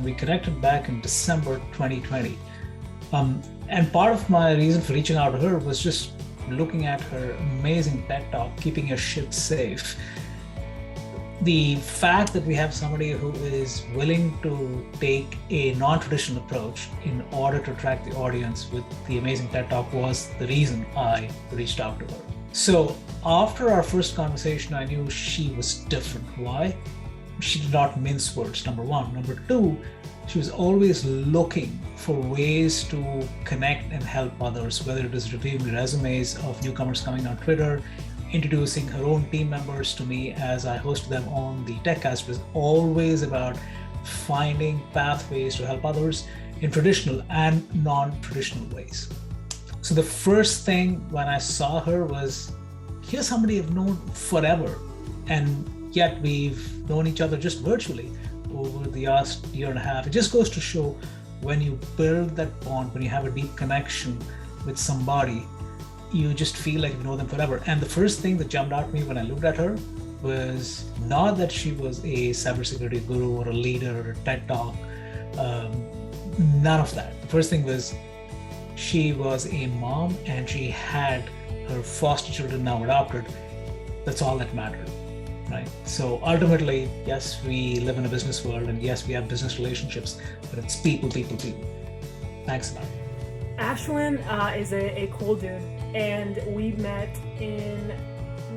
we connected back in December 2020. And part of my reason for reaching out to her was just looking at her amazing TED Talk, Keeping Your Ship Safe. The fact that we have somebody who is willing to take a non-traditional approach in order to attract the audience with the amazing TED Talk was the reason I reached out to her. So after our first conversation, I knew she was different. Why? She did not mince words, number one. Number two, she was always looking for ways to connect and help others, whether it is reviewing resumes of newcomers coming on Twitter, introducing her own team members to me as I hosted them on the TechCast. Was always about finding pathways to help others in traditional and non-traditional ways. So the first thing when I saw her was, here's somebody I've known forever, and yet we've known each other just virtually over the last year and a half. It just goes to show when you build that bond, when you have a deep connection with somebody, you just feel like you know them forever. And the first thing that jumped out at me when I looked at her was not that she was a cybersecurity guru or a leader or a TED Talk. None of that. The first thing was she was a mom and she had her foster children now adopted. That's all that mattered, right? So ultimately, yes, we live in a business world, and yes, we have business relationships, but it's people, people, people. Thanks a lot. Ashwin is a cool dude, and we met in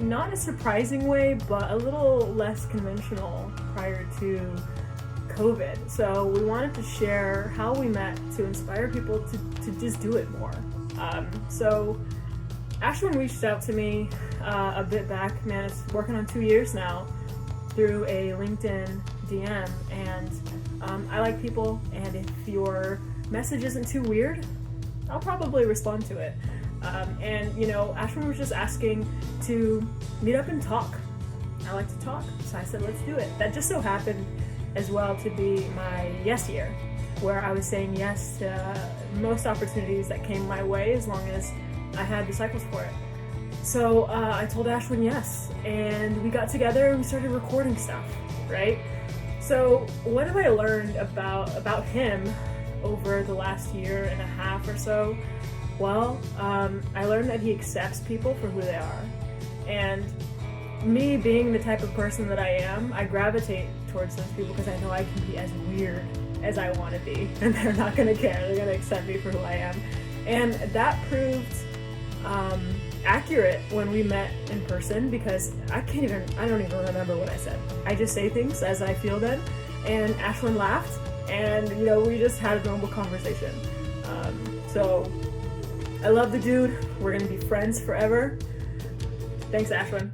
not a surprising way, but a little less conventional prior to COVID. So we wanted to share how we met to inspire people to just do it more. So Ashwin reached out to me a bit back, man, it's working on 2 years now, through a LinkedIn DM, and I like people, and if your message isn't too weird, I'll probably respond to it. And you know, Ashwin was just asking to meet up and talk. I like to talk, so I said, let's do it. That just so happened as well to be my yes year, where I was saying yes to most opportunities that came my way as long as I had the cycles for it. So I told Ashwin yes, and we got together and we started recording stuff, right? So what have I learned about him over the last year and a half or so? Well, I learned that he accepts people for who they are. And me being the type of person that I am, I gravitate towards those people because I know I can be as weird as I want to be, and they're not going to care. They're going to accept me for who I am. And that proved accurate when we met in person, because I don't even remember what I said. I just say things as I feel them, and Ashwin laughed, and you know, we just had a normal conversation. So I love the dude. We're gonna be friends forever. Thanks, Ashwin.